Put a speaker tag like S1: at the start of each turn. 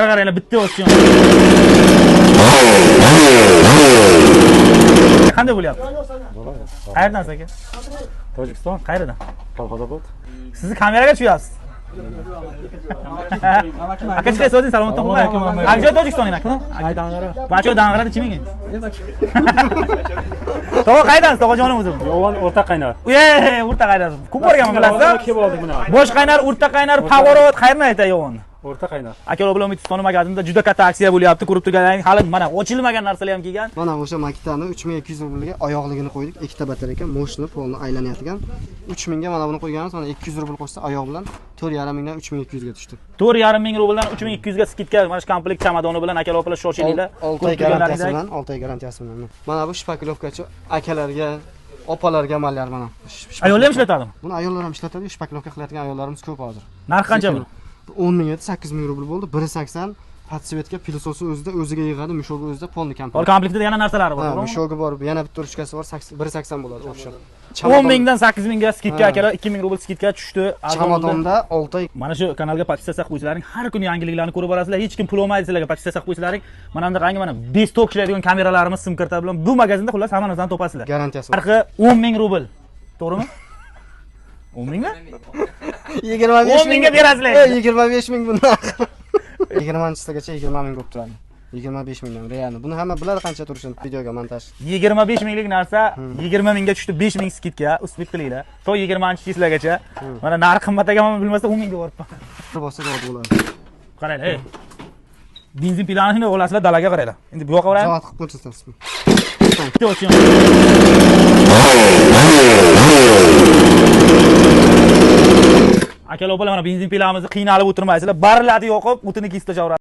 S1: Qaranglar bitta opsion. Qanday bo'lyapti? Qayerdan aka?
S2: Tojikiston.
S1: Qayerdan?
S2: Kolxozobod.
S1: Sizni kameraga tushyapsiz. Aka chiqay so'zing salom to'qimay. Qancha Tojikistondan aka?
S2: Aydangara.
S1: Bacho dang'arada kim ekan? To'g'ri qaydansiz tog'ajonim o'zim?
S2: Yo'g'on o'rta qaynar.
S1: O'rta qaynar. Ko'p borganman bilasizmi?
S2: Kelib oldik buni.
S1: Bosh qaynar, o'rta qaynar, pavorot, qayerdan aytay yo'g'onni?
S2: O'rta qaynar.
S1: Akalar bilan Umidiston magazinda juda katta aksiya bo'lyapti. Ko'rib turganlaring hali mana ochilmagan narsalar ham kelgan.
S3: Mana o'sha makitani 3200 rublga oyoqligini qo'ydik. Ikkita batareyka, moshina polni aylanayotgan. 3000 ga mana buni qo'yganmiz. Mana 200 rubl qo'shsa oyoq bilan 4,5 mingdan 3200 ga tushdi.
S1: 4,5 ming rubldan 3200 ga skidka, mana shu komplekt chamadoni bilan akalar bilan shoshilinglar.
S3: 6 oy garantiyasi bilan, 6 oy garantiyasi bilan. Mana bu shpakilovkachi akalarga, opalarga amallar mana.
S1: Ayollar ham ishlatadimi?
S3: Buni ayollar ham ishlatadi. Shpakilovka qiladigan ayollarimiz ko'p hozir.
S1: Narxi qancha bu?
S3: 10 ming edi, 8 ming rubl bo'ldi. 180 podsvetka pilososi o'ziga yig'adi, mushogi o'zida polni komplekt.
S1: Hol komplektida yana narsalari bor, to'g'rimi?
S3: Mushogi bor, yana bitta ruchkasi bor, 180 bo'ladi option.
S1: 10 mingdan 8 mingga skidka akalar 2000 rubl skidka tushdi.
S3: Chamadonda 6 oy.
S1: Mana shu kanalga podpisatsiya qilib qo'ysalaring, har kuni yangiliklarni ko'rib borasizlar. Hech kim pul olmaydi sizlarga podpisatsiya qilib qo'ysalaring. Mana bunda qangi mana 5 tok ishlaydigan kameralarimiz sim karta bilan bu magazinda xullas hamma narsani topasizlar.
S3: Garantiyasi.
S1: Narxi 10 ming rubl. To'g'rimi? 10 mingmi?
S3: 25
S1: mingga berasizlar.
S3: 25 ming bundan. 20-chisigacha 20 ming bo'lib turadi. 25 mingdan realni. Buni hamma biladi qancha turishini videoga montaj.
S1: 25 minglik narsa 20 mingga tushdi, 5 ming skidka, uspit qilinglar. To 20-chilargacha. Mana narxi qimmat ekanman bilmasa 10 mingga boribman.
S3: Bo'lsa to'g'ri bo'ladi.
S1: Qaranglar, benzin pilani olasizlar, dalaga qaranglar. Endi bu yoqqa qarang.
S3: Javob qilib ko'rsatasiz.
S1: Bitta opsion. Akalar, mana benzin pilamizni qiynalib o'tirmaysizlar. Bariladi yoqib, o'tini kesib tashaveradi.